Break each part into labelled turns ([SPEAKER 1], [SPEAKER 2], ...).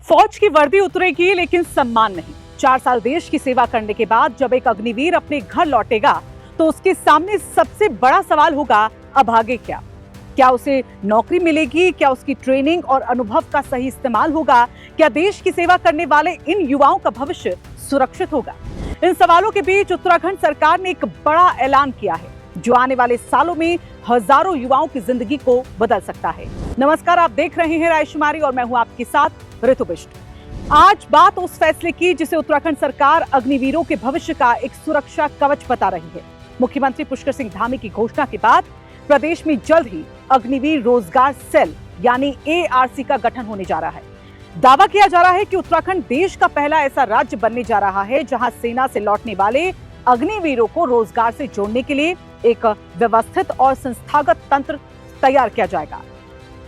[SPEAKER 1] फौज की वर्दी उतरेगी लेकिन सम्मान नहीं। 4 साल देश की सेवा करने के बाद जब एक अग्निवीर अपने घर लौटेगा तो उसके सामने सबसे बड़ा सवाल होगा, अब आगे क्या? क्या उसे नौकरी मिलेगी? क्या उसकी ट्रेनिंग और अनुभव का सही इस्तेमाल होगा? क्या देश की सेवा करने वाले इन युवाओं का भविष्य सुरक्षित होगा? इन सवालों के बीच उत्तराखंड सरकार ने एक बड़ा ऐलान किया है जो आने वाले सालों में हजारों युवाओं की जिंदगी को बदल सकता है। नमस्कार, आप देख रहे हैं रायशुमारी और मैं हूं आपके साथ ऋतु बिष्ट। आज बात उस फैसले की जिसे उत्तराखंड सरकार अग्निवीरों के भविष्य का एक सुरक्षा कवच बता रही है। मुख्यमंत्री पुष्कर सिंह धामी की घोषणा के बाद प्रदेश में जल्द ही अग्निवीर रोजगार सेल यानी ARC का गठन होने जा रहा है। दावा किया जा रहा है कि उत्तराखंड देश का पहला ऐसा राज्य बनने जा रहा है जहां सेना से लौटने वाले अग्निवीरों को रोजगार से जोड़ने के लिए एक व्यवस्थित और संस्थागत तंत्र तैयार किया जाएगा।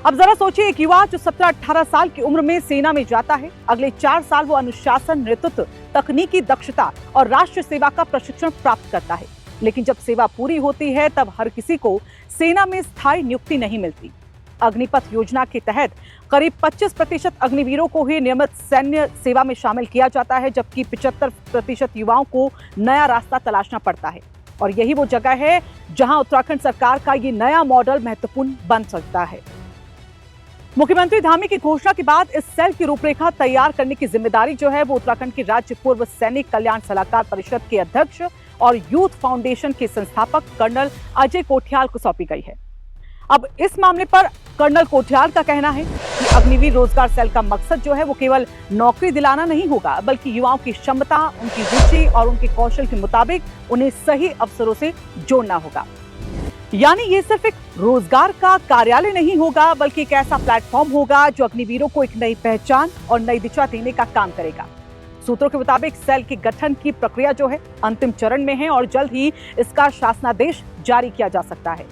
[SPEAKER 1] अब जरा सोचिए, एक युवा जो 17-18 साल की उम्र में सेना में जाता है, अगले 4 साल वो अनुशासन, नेतृत्व, तकनीकी दक्षता और राष्ट्र सेवा का प्रशिक्षण प्राप्त करता है। लेकिन जब सेवा पूरी होती है तब हर किसी को सेना में स्थायी नियुक्ति नहीं मिलती। अग्निपथ योजना के तहत करीब 25% अग्निवीरों को ही नियमित सैन्य सेवा में शामिल किया जाता है, जबकि 75% युवाओं को नया रास्ता तलाशना पड़ता है। और यही वो जगह है जहां उत्तराखंड सरकार का ये नया मॉडल महत्वपूर्ण बन सकता है। मुख्यमंत्री धामी की घोषणा के बाद इस सेल की रूपरेखा तैयार करने की जिम्मेदारी जो है वो उत्तराखंड के राज्य पूर्व सैनिक कल्याण सलाहकार परिषद के अध्यक्ष और यूथ फाउंडेशन के संस्थापक कर्नल अजय कोठियाल को सौंपी गई है। अब इस मामले पर कर्नल कोठियाल का कहना है कि अग्निवीर रोजगार सेल का मकसद जो है वो केवल नौकरी दिलाना नहीं होगा, बल्कि युवाओं की क्षमता, उनकी रुचि और उनके कौशल के मुताबिक उन्हें सही अवसरों से जोड़ना होगा। यानी ये सिर्फ एक रोजगार का कार्यालय नहीं होगा, बल्कि एक ऐसा प्लेटफॉर्म होगा जो अग्निवीरों को एक नई पहचान और नई दिशा देने का काम करेगा। सूत्रों के मुताबिक सेल के गठन की प्रक्रिया जो है अंतिम चरण में है और जल्द ही इसका शासनादेश जारी किया जा सकता है।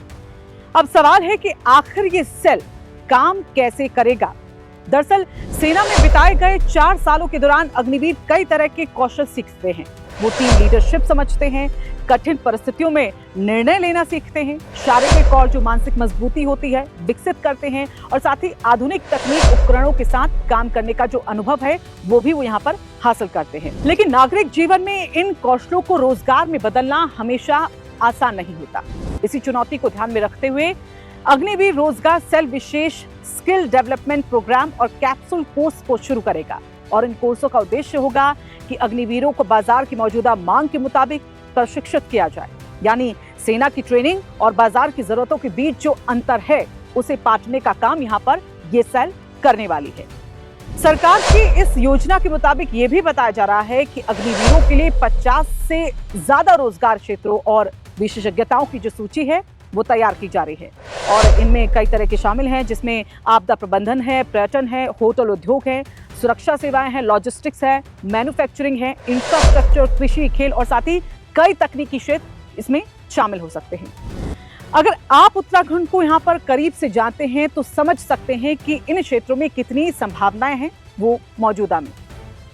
[SPEAKER 1] अब सवाल है कि आखिर ये सेल काम कैसे करेगा? दरअसल सेना में बिताए गए 4 सालों के दौरान अग्निवीर कई तरह के कौशल सीखते हैं। वो टीम लीडरशिप समझते हैं, कठिन परिस्थितियों में निर्णय लेना सीखते हैं, शारीरिक और जो मानसिक मजबूती होती है विकसित करते हैं और साथ ही आधुनिक तकनीक उपकरणों के साथ काम करने का जो अनुभव है वो भी वो यहाँ पर हासिल करते हैं। लेकिन नागरिक जीवन में इन कौशलों को रोजगार में बदलना हमेशा आसान नहीं होता। इसी चुनौती को ध्यान में रखते हुए अग्निवीर रोजगार सेल विशेष स्किल डेवलपमेंट प्रोग्राम और कैप्सूल कोर्स को शुरू करेगा और इन कोर्सों का उद्देश्य होगा कि अग्निवीरों को बाजार की मौजूदा मांग के मुताबिक प्रशिक्षित किया जाए। यानी सेना की ट्रेनिंग और बाजार की जरूरतों के बीच जो अंतर है उसे पाटने का काम यहाँ पर ये सेल करने वाली है। सरकार की इस योजना के मुताबिक ये भी बताया जा रहा है कि अग्निवीरों के लिए 50 से ज्यादा रोजगार क्षेत्रों और विशेषज्ञताओं की जो सूची है वो तैयार की जा रही है और इनमें कई तरह के शामिल हैं, जिसमें आपदा प्रबंधन है, पर्यटन है, होटल उद्योग है, सुरक्षा सेवाएं हैं, लॉजिस्टिक्स है, मैन्युफैक्चरिंग है, इंफ्रास्ट्रक्चर, कृषि, खेल और साथ ही कई तकनीकी क्षेत्र इसमें शामिल हो सकते हैं। अगर आप उत्तराखंड को यहाँ पर करीब से जानते हैं तो समझ सकते हैं कि इन क्षेत्रों में कितनी संभावनाएं हैं वो मौजूदा में।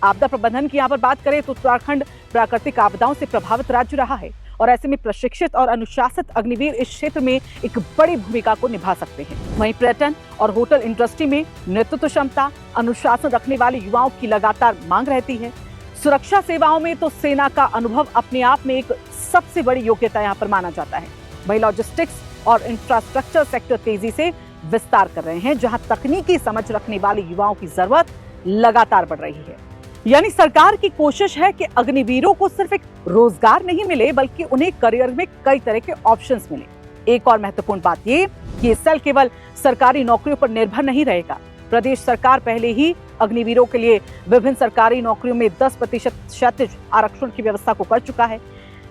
[SPEAKER 1] आपदा प्रबंधन की यहाँ पर बात करें तो उत्तराखंड प्राकृतिक आपदाओं से प्रभावित राज्य रहा है और ऐसे में प्रशिक्षित और अनुशासित अग्निवीर इस क्षेत्र में एक बड़ी भूमिका को निभा सकते हैं। वहीं पर्यटन और होटल इंडस्ट्री में नेतृत्व क्षमता, अनुशासन रखने वाले युवाओं की लगातार मांग रहती है। सुरक्षा सेवाओं में तो सेना का अनुभव अपने आप में एक सबसे बड़ी योग्यता यहाँ पर माना जाता है। वहीं लॉजिस्टिक्स और इंफ्रास्ट्रक्चर सेक्टर तेजी से विस्तार कर रहे हैं, जहां तकनीकी समझ रखने वाले युवाओं की जरूरत लगातार बढ़ रही है। यानी सरकार की कोशिश है कि अग्निवीरों को सिर्फ एक रोजगार नहीं मिले, बल्कि उन्हें करियर में कई तरह के ऑप्शंस मिले। एक और महत्वपूर्ण बात ये कि ये सेल केवल सरकारी नौकरियों पर निर्भर नहीं रहेगा। प्रदेश सरकार पहले ही अग्निवीरों के लिए विभिन्न सरकारी नौकरियों में 10% क्षैतिज आरक्षण की व्यवस्था को कर चुका है,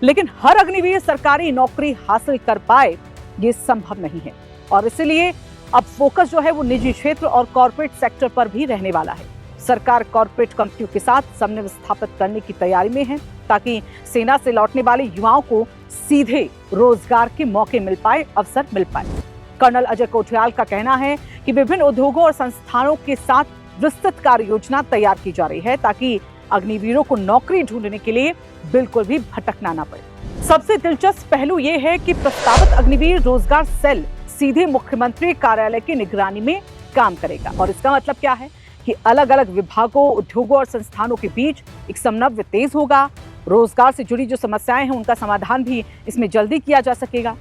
[SPEAKER 1] लेकिन हर अग्निवीर सरकारी नौकरी हासिल कर पाए ये संभव नहीं है और इसलिए अब फोकस जो है वो निजी क्षेत्र और कॉर्पोरेट सेक्टर पर भी रहने वाला है। सरकार कॉर्पोरेट कंपनियों के साथ समन्वय स्थापित करने की तैयारी में है ताकि सेना से लौटने वाले युवाओं को सीधे रोजगार के मौके मिल पाए, अवसर मिल पाए। कर्नल अजय कोठियाल का कहना है कि विभिन्न उद्योगों और संस्थानों के साथ विस्तृत कार्य योजना तैयार की जा रही है ताकि अग्निवीरों को नौकरी ढूंढने के लिए बिल्कुल भी भटकना ना पड़े। सबसे दिलचस्प पहलू ये है कि प्रस्तावित अग्निवीर रोजगार सेल सीधे मुख्यमंत्री कार्यालय की निगरानी में काम करेगा और इसका मतलब क्या है कि अलग अलग विभागों, उद्योगों और संस्थानों के बीच एक समन्वय तेज होगा। रोजगार से जुड़ी जो समस्याएं हैं उनका समाधान भी इसमें जल्दी किया जा सकेगा।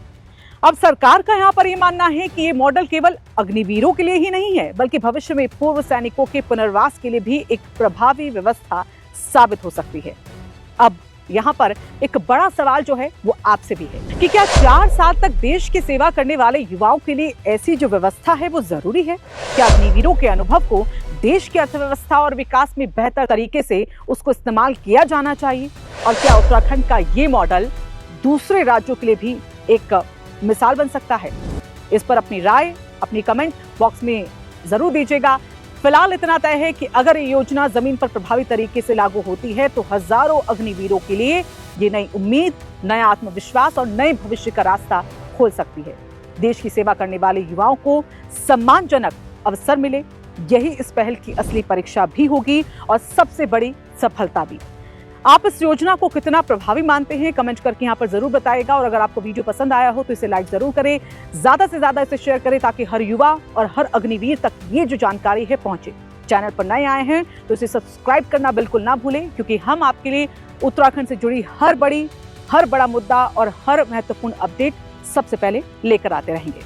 [SPEAKER 1] अब सरकार का यहाँ पर यह मानना है कि ये मॉडल केवल अग्निवीरों के लिए ही नहीं है, बल्कि भविष्य में पूर्व सैनिकों के पुनर्वास के लिए भी एक प्रभावी व्यवस्था साबित हो सकती है। अब यहाँ पर एक बड़ा सवाल जो है वो आपसे भी है कि क्या 4 साल तक देश की सेवा करने वाले युवाओं के लिए ऐसी जो व्यवस्था है वो जरूरी है? क्या अग्निवीरों के अनुभव को देश की अर्थव्यवस्था और विकास में बेहतर तरीके से उसको इस्तेमाल किया जाना चाहिए? और क्या उत्तराखंड का ये मॉडल दूसरे राज्यों के लिए भी एक मिसाल बन सकता है? इस पर अपनी राय अपनी कमेंट बॉक्स में जरूर दीजिएगा। फिलहाल इतना तय है कि अगर ये योजना जमीन पर प्रभावी तरीके से लागू होती है तो हजारों अग्निवीरों के लिए ये नई उम्मीद, नया आत्मविश्वास और नए भविष्य का रास्ता खोल सकती है। देश की सेवा करने वाले युवाओं को सम्मानजनक अवसर मिले, यही इस पहल की असली परीक्षा भी होगी और सबसे बड़ी सफलता भी। आप इस योजना को कितना प्रभावी मानते हैं कमेंट करके यहाँ पर जरूर बताइएगा। और अगर आपको वीडियो पसंद आया हो तो इसे लाइक जरूर करें, ज्यादा से ज्यादा इसे शेयर करें ताकि हर युवा और हर अग्निवीर तक ये जो जानकारी है पहुंचे। चैनल पर नए आए हैं तो इसे सब्सक्राइब करना बिल्कुल ना भूलें, क्योंकि हम आपके लिए उत्तराखंड से जुड़ी हर बड़ा मुद्दा और हर महत्वपूर्ण अपडेट सबसे पहले लेकर आते रहेंगे।